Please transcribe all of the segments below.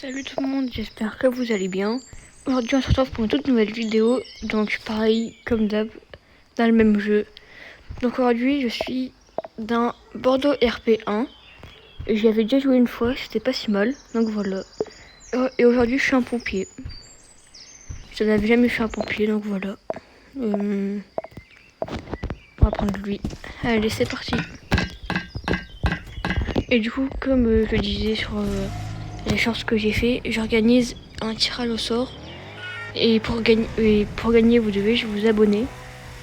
Salut tout le monde, j'espère que vous allez bien. Aujourd'hui on se retrouve pour une toute nouvelle vidéo, donc pareil comme d'hab, dans le même jeu. Donc aujourd'hui je suis dans Bordeaux RP1, j'y avais déjà joué une fois, c'était pas si mal, donc voilà. Et aujourd'hui je suis un pompier. Je n'avais jamais fait un pompier, donc voilà. On va prendre lui. Allez, c'est parti. Et du coup, comme je disais sur les chances que j'ai fait, j'organise un tirage au sort. Et pour gagner, vous devez vous abonner.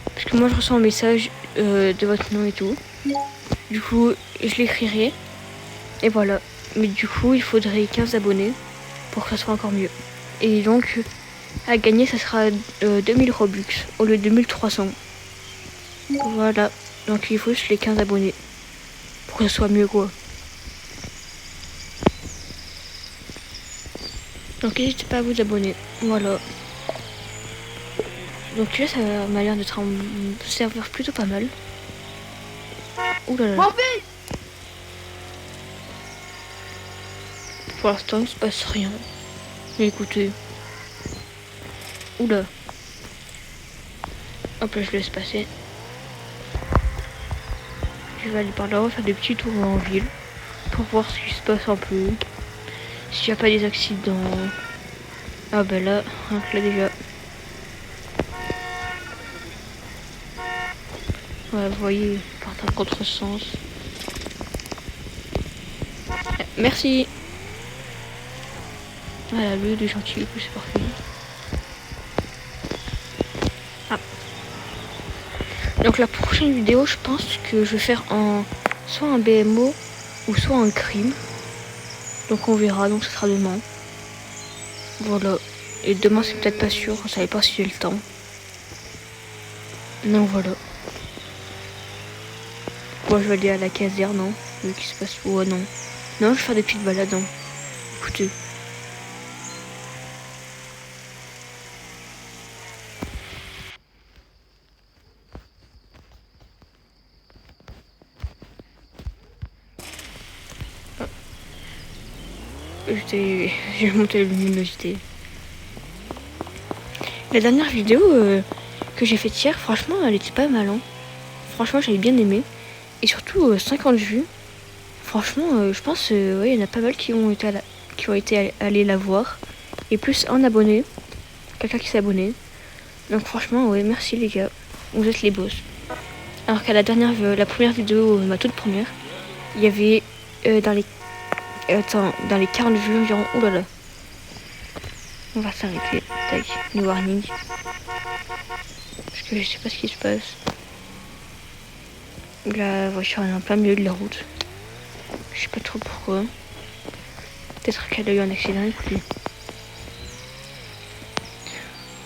Parce que moi, je reçois un message de votre nom et tout. Du coup, je l'écrirai. Et voilà. Mais du coup, il faudrait 15 abonnés pour que ça soit encore mieux. Et donc, à gagner, ça sera 2000 Robux au lieu de 1300. Voilà. Donc, il faut juste les 15 abonnés pour que ça soit mieux, quoi. Donc, n'hésitez pas à vous abonner. Voilà. Donc là, ça m'a l'air d'être un serveur plutôt pas mal. Ouh là là. Pour l'instant, il se passe rien. Mais écoutez. Oula. Hop là, je laisse passer. Je vais aller par là, faire des petits tours en ville. Pour voir ce qui se passe un peu. S'il n'y a pas des accidents. Ah bah là, là déjà. Ouais, vous voyez, par un contresens. Merci. Voilà, lui, il est gentil, du coup, c'est parfait. Ah. Donc la prochaine vidéo, je pense que je vais faire soit un BMO ou soit un crime. Donc on verra, donc ce sera demain. Voilà. Et demain, c'est peut-être pas sûr, on savait pas si j'ai le temps. Donc voilà. Moi, je vais aller à la caserne, non? Vu qu'il se passe. Ouais, non. Non, je vais faire des petites balades, non. Écoutez. Ah. J'ai monté la luminosité. La dernière vidéo que j'ai faite hier, franchement, elle était pas mal, hein. Franchement, j'avais bien aimé. Et surtout, 50 vues. Franchement, je pense, ouais, il y en a pas mal qui ont été allés la voir. Et plus un abonné. Quelqu'un qui s'est abonné. Donc franchement, ouais, merci les gars. Vous êtes les boss. Alors qu'à la première vidéo, ma toute première, il y avait dans les 40 vues environ. Ouh là là. On va s'arrêter. Tac, new warning. Parce que je sais pas ce qui se passe. La voiture est en plein milieu de la route. Je sais pas trop pourquoi. Peut-être qu'elle a eu un accident, écoutez.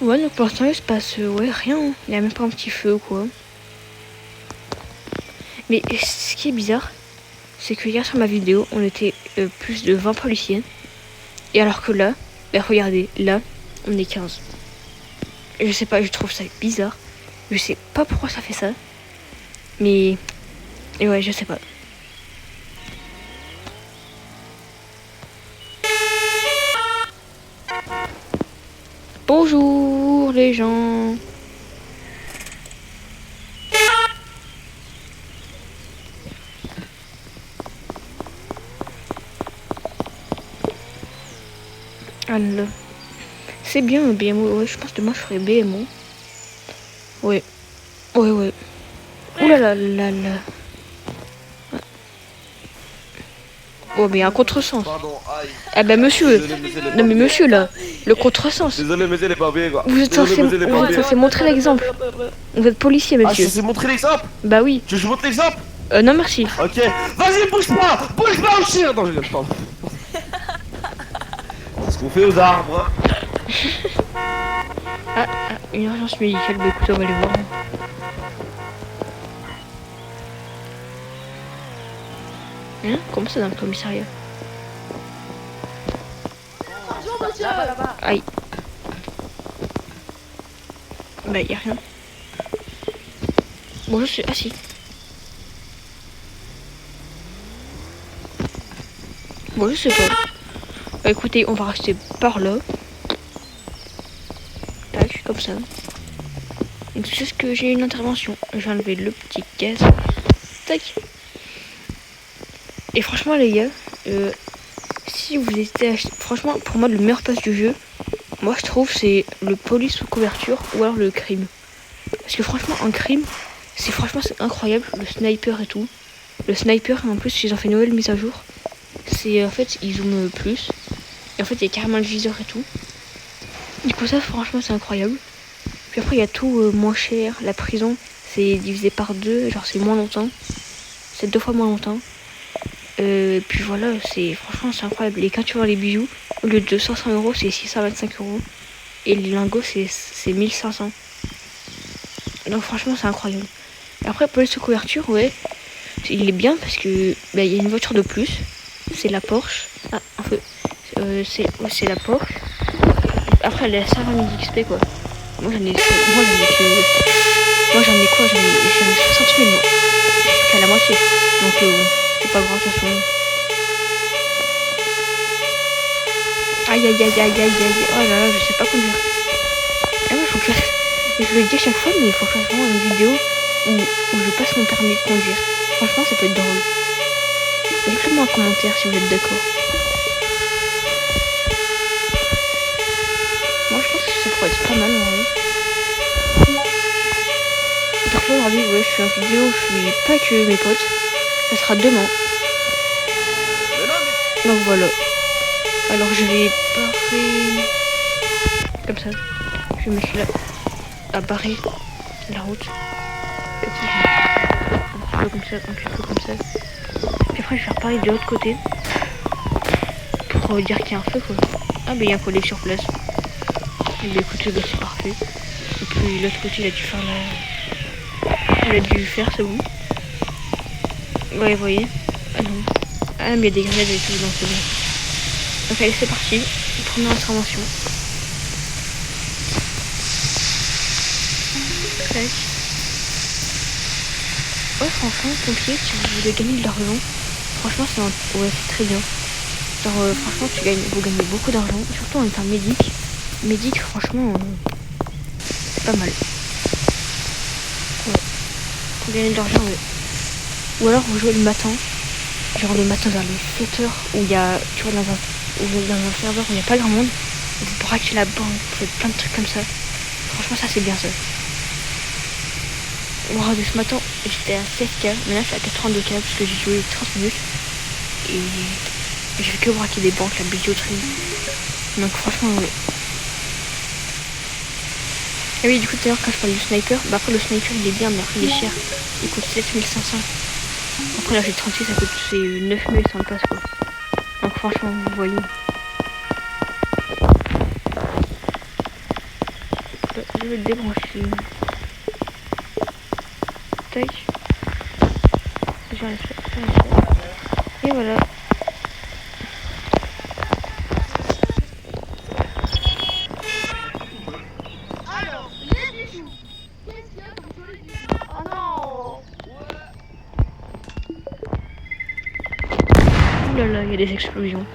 Ouais, donc pour l'instant il se passe ouais, rien. Il n'y a même pas un petit feu ou quoi. Mais ce qui est bizarre, c'est que hier sur ma vidéo, on était plus de 20 policiers. Et alors que là, bah regardez, là, on est 15. Je sais pas, je trouve ça bizarre. Je sais pas pourquoi ça fait ça. Mais... Et ouais, je sais pas. Bonjour les gens. Alors, c'est bien un BMO. Ouais, je pense que demain je ferai BMO. Ouais. Ouais, ouais. Ouh là là là là. Oh, mais un contresens. Pardon, aïe. Eh ben, monsieur. Désolé, Non, mais monsieur, là. Le contresens. Désolé, mais elle est pas bien, quoi. Vous êtes censé montrer l'exemple. Vous êtes policier, Ah, je monsieur. suis censé montrer l'exemple. Bah oui. Tu veux que je montre l'exemple? Non, merci. Ok. Vas-y, bouge pas. Bouge pas, au chien. Attends, je rigole, pardon. C'est ce qu'on fait aux arbres. Ah, une urgence médicale. Bah écoutez, on va aller voir. Hein? Comment ça dans le commissariat? Bonjour monsieur. Là-bas. Aïe. Bah y'a rien. Bon, je suis... Ah si. Bon, je sais pas. Bah écoutez, on va rester par là. Tac, comme ça. Donc c'est juste que j'ai une intervention. J'ai enlevé le petit gaz. Tac. Et franchement les gars, si vous hésitez à acheter... Franchement, pour moi, le meilleur pass du jeu, moi je trouve, c'est le police sous couverture ou alors le crime. Parce que franchement, un crime, c'est incroyable. Le sniper et tout. Le sniper, en plus, ils ont fait une nouvelle mise à jour. C'est en fait, ils zooment plus. Et en fait, il y a carrément le viseur et tout. Du coup, ça, franchement, c'est incroyable. Puis après, il y a tout moins cher. La prison, c'est divisé par 2. Genre, c'est moins longtemps. C'est 2 fois moins longtemps. Puis voilà, franchement, c'est incroyable. Et quand tu vois les bijoux, au lieu de 500 euros, c'est 625 euros. Et les lingots, c'est 1500. Donc, franchement, c'est incroyable. Et après, police sous couverture, ouais. Il est bien parce que bah, il y a une voiture de plus. C'est la Porsche. Ah, un peu. C'est la Porsche. Après, elle est à 120 000 XP quoi. Moi j'en ai quoi? J'en ai 60 000 moi. Je suis qu'à la moitié. Donc c'est pas grave de toute façon. Aïe aïe aïe aïe aïe aïe. Oh là là, je sais pas conduire. Ah ouais, faut que je le dis à chaque fois, mais il faut que je fasse vraiment une vidéo où je passe mon permis de conduire. Franchement, ça peut être drôle. Dites-le moi en commentaire si vous êtes d'accord. Moi, je pense que ça pourrait être pas mal en vrai. Donc là, aujourd'hui, ouais, je suis en vidéo, je suis pas que mes potes. Ça sera demain. Donc voilà. Alors, je vais barrer... Comme ça. Je vais mettre là à barrer la route. Comme ça, un petit peu comme ça. Puis après, je vais faire pareil de l'autre côté. Pour dire qu'il y a un feu, quoi. Ah, mais il y a un collet sur place. Et bah écoutez, bah, c'est parfait. Et puis l'autre côté, il a dû faire la... Il a dû faire, c'est bon. Ouais, vous voyez. Ah non. Ah, mais il y a des grenades et tout, donc c'est bon. Donc allez, c'est parti. Première intervention. Tac. Ouais, franchement, pompier, si vous voulez gagner de l'argent, franchement, c'est très bien. Genre, franchement, vous gagnez beaucoup d'argent, surtout en étant médic. Médic, franchement, c'est pas mal. Ouais. Pour gagner de l'argent, ouais. Ou alors, vous jouez le matin, genre le matin vers les 7h, où il y a, tu vois, dans un serveur où il n'y a pas grand monde, vous braquez la banque, vous faites plein de trucs comme ça. Franchement, ça, c'est bien ça. Moi, de ce matin, j'étais à 16K, mais là, je suis à 82K parce que j'ai joué 30 minutes. Et j'ai fait que braquer des banques, la bijouterie. Donc, franchement, ouais. Et oui, du coup, tout à l'heure, quand je parle du sniper, bah après, le sniper, il est bien, mais après, il est cher. Il coûte 7500. Après, là, j'ai 36, ça coûte 9000 sans le passe, quoi. Donc, franchement, vous voyez. Je vais le débrancher. Tac. Et voilà. Alors, les bijoux. Qu'est-ce qu'il y a comme joli bijoux? Oh non. Ouh là là, il y a des explosions.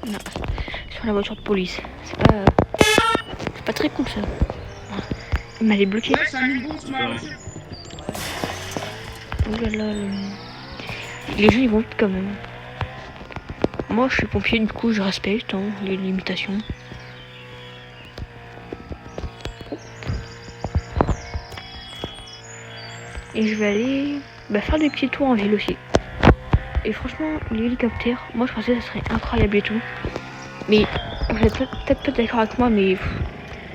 Non, sur la voiture de police. C'est pas très cool ça. Il m'allait bloquer. Ouais, ça a mis bon sur ma voiture. Ouh là là, les jeux ils vont vite quand même. Moi je suis pompier, du coup je respecte les limitations. Et je vais aller faire des petits tours en ville aussi. Et franchement, l'hélicoptère, moi je pensais que ça serait incroyable et tout. Mais vous êtes peut-être pas d'accord avec moi, mais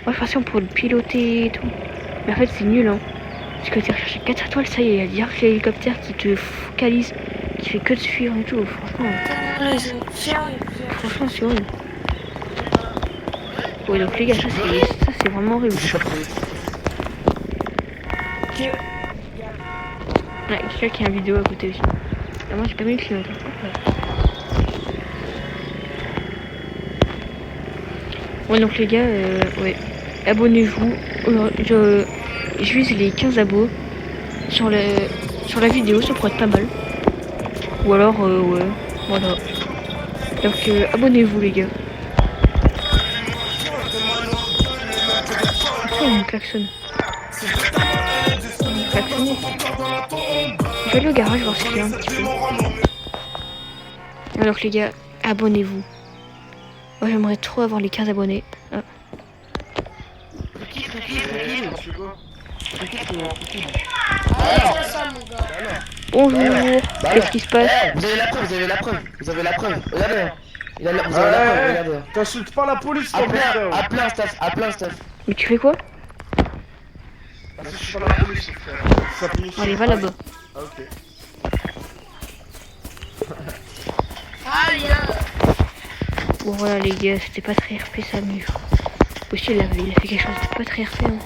moi je pensais qu'on pourrait le piloter et tout. Mais en fait c'est nul hein. Parce que tu recherché 4 étoiles, ça y est, il y a direct l'hélicoptère qui te focalise, qui fait que de suivre et tout. Franchement c'est horrible. Ouais donc les gars, ça c'est vraiment horrible. Ouais, quelqu'un qui a une vidéo à côté aussi. Et moi j'ai pas mis le clignotant. Ouais donc les gars, ouais. Abonnez-vous. Je vise les 15 abos sur la vidéo, ça pourrait être pas mal. Ou alors, ouais, voilà. Donc abonnez-vous les gars. Pourquoi il me klaxonne? Il me klaxonne. Je vais aller au garage voir ce qu'il y a un petit peu. Alors les gars, abonnez-vous. Moi j'aimerais trop avoir les 15 abonnés. Ah. Allez, ça, mon gars. Bonjour, qu'est-ce qui se passe? Vous avez la preuve, vous avez la preuve, vous avez la preuve. Regardez. Vous avez la preuve, regardez. T'insultes pas la police, toi, frère. À plein staff, à plein staff. Mais tu fais quoi? T'insultes pas la police, frère. Ça finit. Allez, va là-bas. Ah, ok. Aïe. Bon voilà les gars, c'était pas très RP ça, mais aussi il a fait quelque chose de pas très RP. Hein.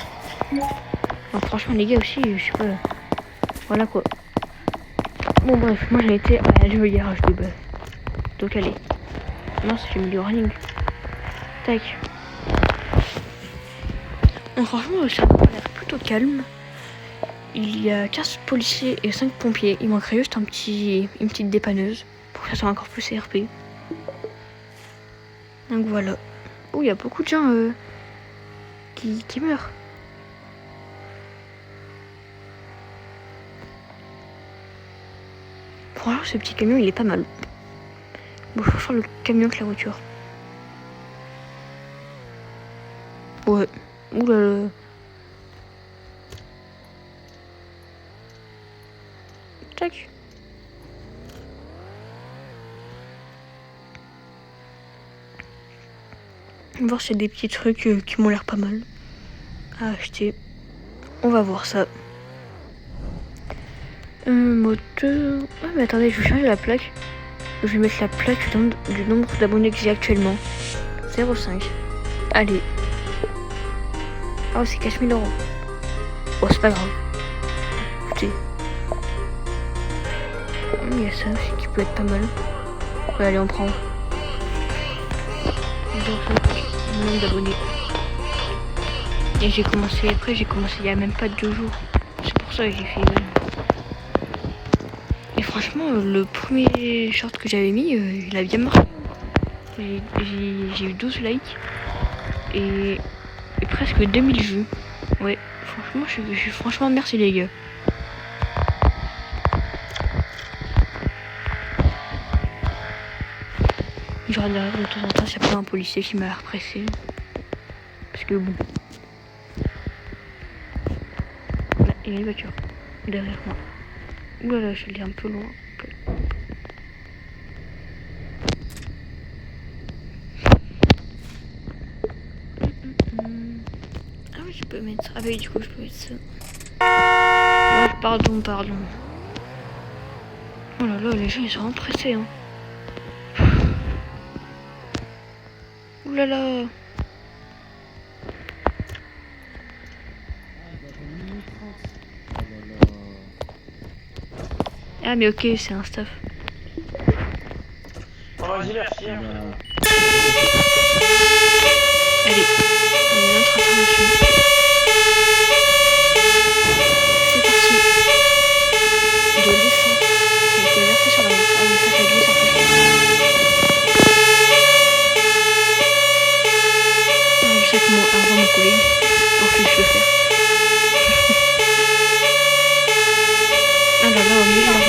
Non, franchement les gars aussi, je sais pas. Voilà quoi. Bon bref, moi j'ai été à jouer au garage de base. Donc allez. Non, j'ai mis le warning. Tac. Non, franchement ça a l'air plutôt calme. Il y a 15 policiers et 5 pompiers. Il manquerait juste une petite dépanneuse pour que ça soit encore plus RP. Donc voilà. Oh, il y a beaucoup de gens qui meurent. Franchement, ce petit camion, il est pas mal. Bon, je préfère le camion que la voiture. Ouais. Ouh là là. Tac. On va voir s'il y a des petits trucs qui m'ont l'air pas mal à acheter. On va voir ça. Moteur. Ah mais attendez, je vais changer la plaque. Je vais mettre la plaque du nombre d'abonnés que j'ai actuellement. 0,5. Allez. Oh c'est 4000 €. Oh c'est pas grave. Écoutez. Il y a ça aussi qui peut être pas mal. Ouais, allez on prend. Mon nombre d'abonnés. Et j'ai commencé il y a même pas 2 jours. C'est pour ça que j'ai fait. Et franchement, le premier short que j'avais mis, il a bien marché. J'ai eu 12 likes et presque 2000 vues. Ouais, franchement, je suis franchement merci les gars. Je regarde de temps en temps s'il n'y a pas un policier qui m'a repressé. Parce que bon. Là, il y a une voiture derrière moi. Oulala, je l'ai un peu loin. Ah oui, je peux mettre. Ah oui, du coup, je peux mettre ça. Ah, pardon. Oh là là, les gens ils sont vraiment pressés. Hein. Oulala. Ah mais ok, c'est un staff. Oh, vas-y, merci. Allez, une autre information. C'est parti. De l'essence qui a été versée sur la route. Ah oui, ça glisse un peu. Ah, je sais que avant mon collègue, pour que je peux faire. Ah là là, au milieu de la route.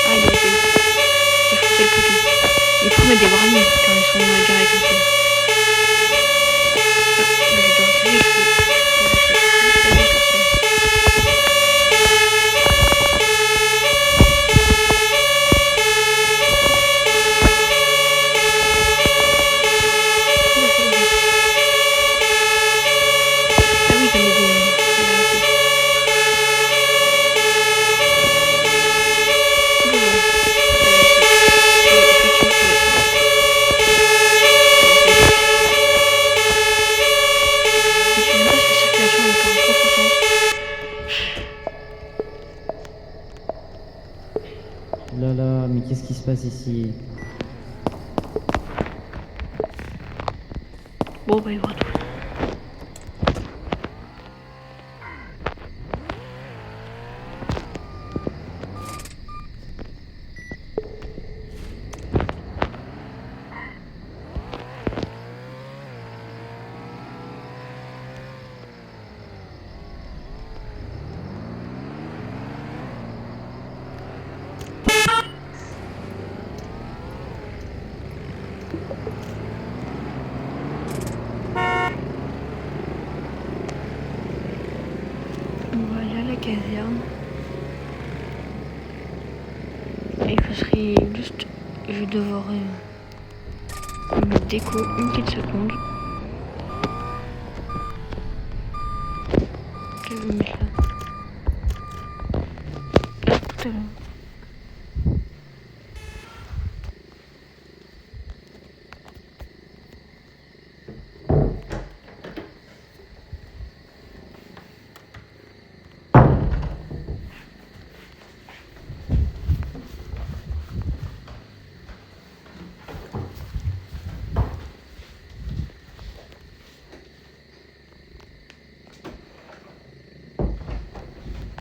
Ah, il faut le poteau. Il faut mettre des warnings quand ils sont garés comme ça. Là là, mais qu'est-ce qui se passe ici? Bon bah il va tout. aller à la caserne. Et je serai juste... Je vais devoir me déco une petite seconde. Je vais me mettre là. Tout à l'heure.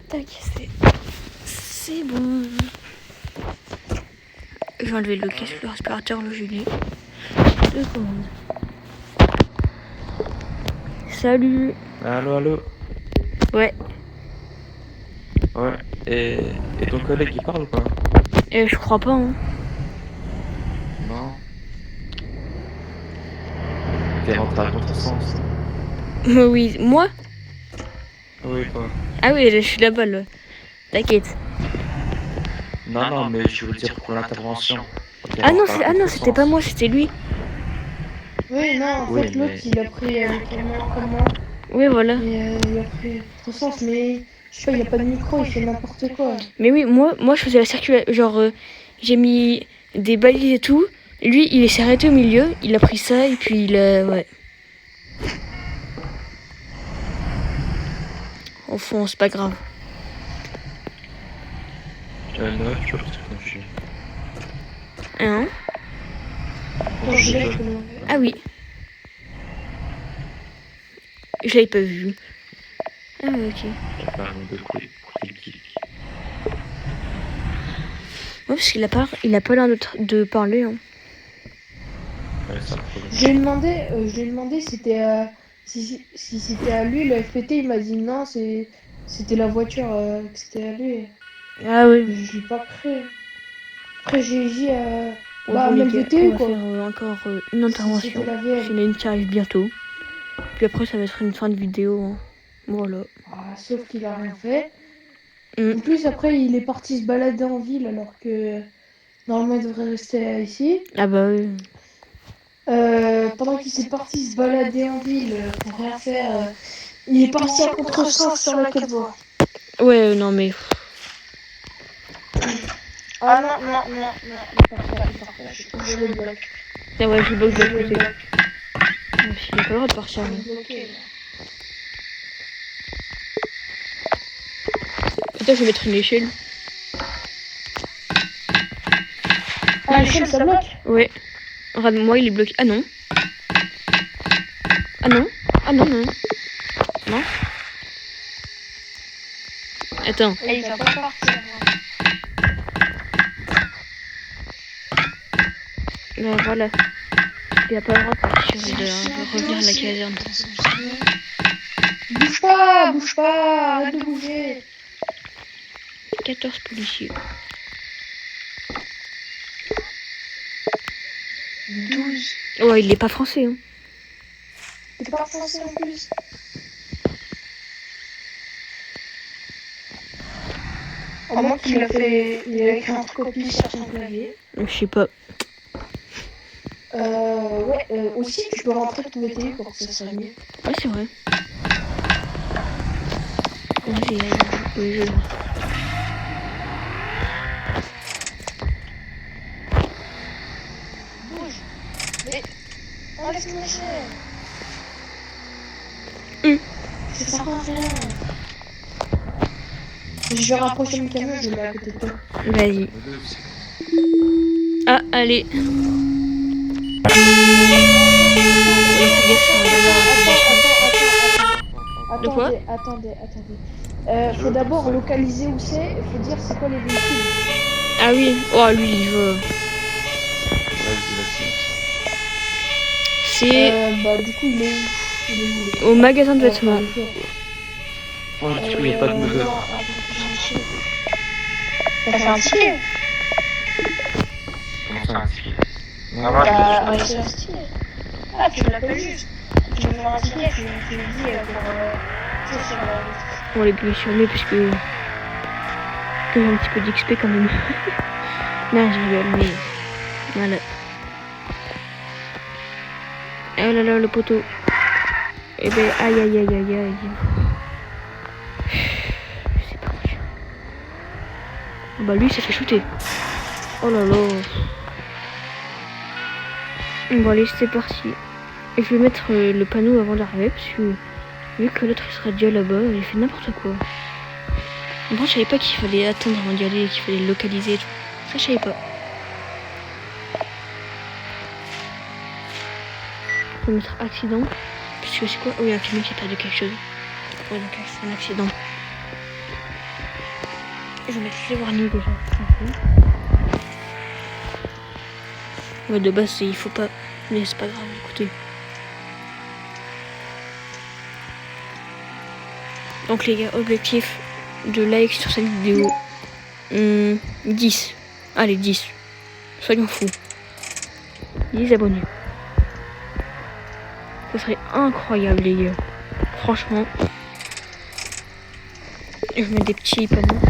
Tac, c'est bon. J'ai enlevé le casque, le respirateur, le gilet. 2 secondes. Salut. Allô, allô. Ouais, Ouais. Et ton collègue il parle ou pas? je crois pas, hein. Non. T'es rentré à contresens. Oui, moi? Oui, toi. Ah oui, je suis là-bas, là. T'inquiète. Non, non, mais je veux dire pour l'intervention. Ah non, c'était pas moi, c'était lui. Oui, non, en Oui, fait, l'autre, mais- il a pris quelqu'un comme moi. Oui, voilà. Et il a pris autre sens, mais je sais pas, il a pas de micro, il fait n'importe quoi. Mais oui, moi je faisais la circulation. Genre, j'ai mis des balises et tout. Lui, il s'est arrêté au milieu. Il a pris ça et puis il a. Ouais. Au fond, c'est pas grave. Non, je peux te confier. Hein? Quand je l'ai, je peux l'enlever. Ah oui. Je l'avais pas vu. Ah ouais, ok. J'ai pas de couilles pour qu'il kick. Ouais, parce il a pas l'air de parler. Hein. Ouais, c'est un problème. Je lui ai demandé si c'était si c'était à lui le FPT, il m'a dit non, c'était la voiture, que c'était à lui. Ah oui. Je l'ai pas cru. Après j'ai dit Bon, bah les même gars, VT on va quoi. faire encore une intervention. C'était la VM. Il y en a une qui arrive bientôt. Puis après, ça va être une fin de vidéo. Hein. Voilà. Ah, sauf qu'il a rien fait. Mm. En plus après il est parti se balader en ville alors que normalement il devrait rester ici. Ah bah oui. Pendant qu'il s'est parti se balader en ville pour rien faire, il est parti à contresens sur la 4 voies. Ouais, non mais. Ah non, non, non, non, il part pas, il part pas. Je le bloque. Ah ouais, je bloque de Je l'autre le côté. bloque. Il a pas le droit de partir. Je Hein. le bloque, là. Attends, je vais mettre une échelle. Ah, l'échelle, ça bloque? Ouais. Regarde, moi, il est bloqué. Ah non. Ah non. Ah non, non. Non. Attends. Et il va pas partir. Là, voilà. Il a pas le droit de partir. Il doit revenir à la caserne. Bouge pas, arrête de bouger. 14 policiers. 12. Ouais, il est pas français. Hein. T'es pas français en plus. À moins qu'il a écrit un truc copie sur son clavier. Je sais pas. Ouais, aussi tu peux rentrer ton VTI pour que ça soit mieux. Ouais, c'est vrai. Vas-y, oui, je le vois. Bouge. Mais enlève ton échelle. Ça sert à rien. Je vais rapprocher mon camion, je le mets à côté de toi. Vas-y. Ah, allez. De quoi? Attendez. Faut d'abord localiser où c'est, il faut dire c'est quoi les véhicules. Ah oui. Oh, lui, il veut. Vas-y, vas-y. C'est Bah du coup il est où? Il est où? au magasin de vêtements. Oh, du coup, il n'y a pas de non, mesure. attends, j'ai un ticket. T'as fait un ticket? Comment ça, un ticket? Non, Bah, ouais, c'est un ticket. Ah, tu l'appelles juste. Tu me fais un ticket, tu me dis pour... tu sais, sur la... On va les glisser parce que j'ai un petit peu d'XP quand même. Non, je rigole, mais voilà. Oh là là, le poteau. Eh ben, aïe aïe aïe aïe aïe. C'est pas possible. Bah lui, il s'est fait shooter. Oh là là. Bon allez, c'est parti. Et je vais mettre le panneau avant d'arriver parce que vu que l'autre il sera déjà là-bas, il fait n'importe quoi. Bon, je savais pas qu'il fallait attendre avant d'y aller, qu'il fallait le localiser et tout. Ça, je savais pas. Je vais mettre accident. Parce que c'est quoi? Oui, un camion qui a perdu quelque chose. Ouais, donc c'est un accident. Je vais mettre les warnings déjà. Ouais, de base, il faut pas. Mais c'est pas grave, écoutez. Donc les gars, objectif de like sur cette vidéo. 10. Allez, 10. Soyons fous. 10 abonnés. Ce serait incroyable les gars. Franchement. Je mets des petits panneaux.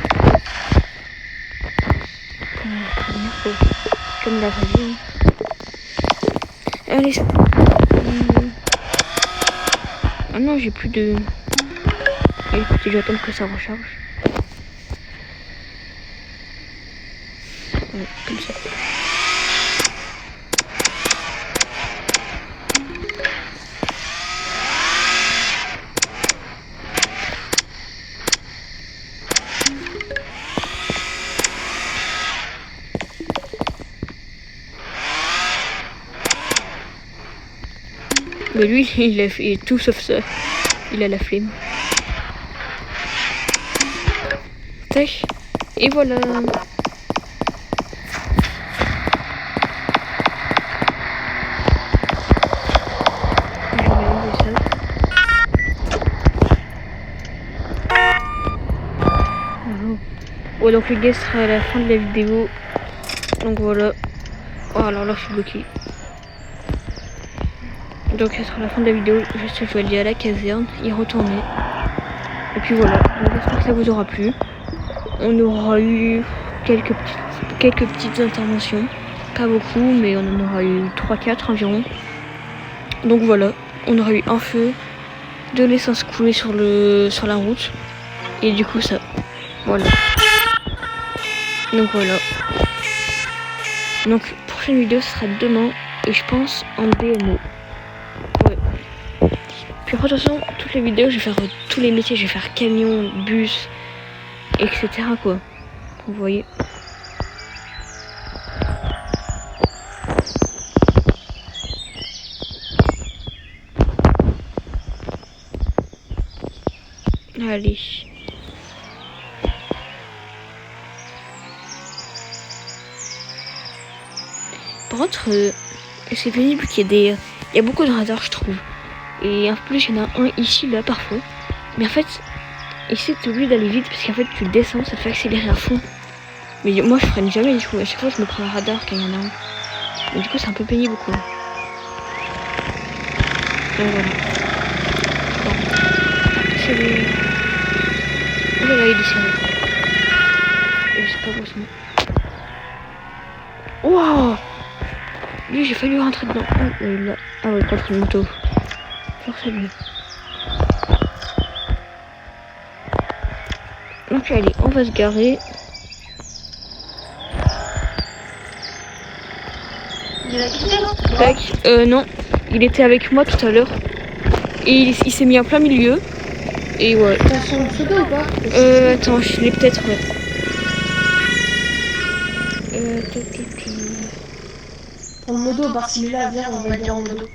Comme la vraie vie. Allez, c'est bon. Ah non, j'ai plus de... Écoutez, j'attends que ça recharge. Ouais, comme ça. Mais lui, il a fait tout sauf ça. Il a la flemme. Tac. Et voilà. Ouais, donc les gars, ce sera à la fin de la vidéo. Donc voilà. Oh, alors là, je suis bloqué. Donc ça sera la fin de la vidéo, juste je vais aller à la caserne, y retourner. Et puis voilà, j'espère que ça vous aura plu. On aura eu quelques petites interventions. Pas beaucoup, mais on en aura eu 3-4 environ. Donc voilà, on aura eu un feu, de l'essence coulée sur la route. Et du coup ça. Voilà. Donc voilà. Donc prochaine vidéo ce sera demain. Et je pense en DMO. Ouais. Puis après, de toute façon, toutes les vidéos, je vais faire tous les métiers. Je vais faire camion, bus, etc. quoi. Vous voyez. Allez. Par contre, c'est pénible qu'il y ait il y a beaucoup de radars, je trouve. Et en plus, il y en a un ici, là, parfois. Mais en fait, ici, tu es obligé d'aller vite parce qu'en fait, tu descends, ça te fait accélérer à fond. Mais moi, je freine jamais, du coup. À chaque fois, je me prends un radar quand il y en a un. Mais du coup, c'est un peu pénible, quoi. Donc voilà. C'est les... Oh là là, il est descendu. Je sais pas où c'est. Waouh! Lui, j'ai failli rentrer dedans. Oh, là. Ah ouais, contre une moto. Force à lui. Donc allez, on va se garer. Il a quitté là? Tac. Non, il était avec moi tout à l'heure. Et il s'est mis en plein milieu. Et ouais. T'as son pseudo ou pas? Attends, je l'ai peut-être, ouais. En modo, Barcelona, viens, on va dire en modo.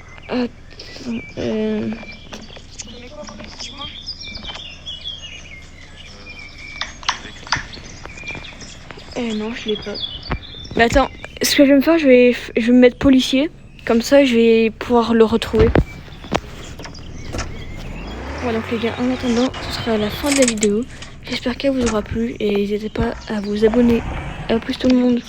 Non, je l'ai pas. Mais attends, ce que je vais me faire, je vais me mettre policier. Comme ça, je vais pouvoir le retrouver. Voilà, donc les gars, en attendant, ce sera la fin de la vidéo. J'espère qu'elle vous aura plu et n'hésitez pas à vous abonner. À plus tout le monde.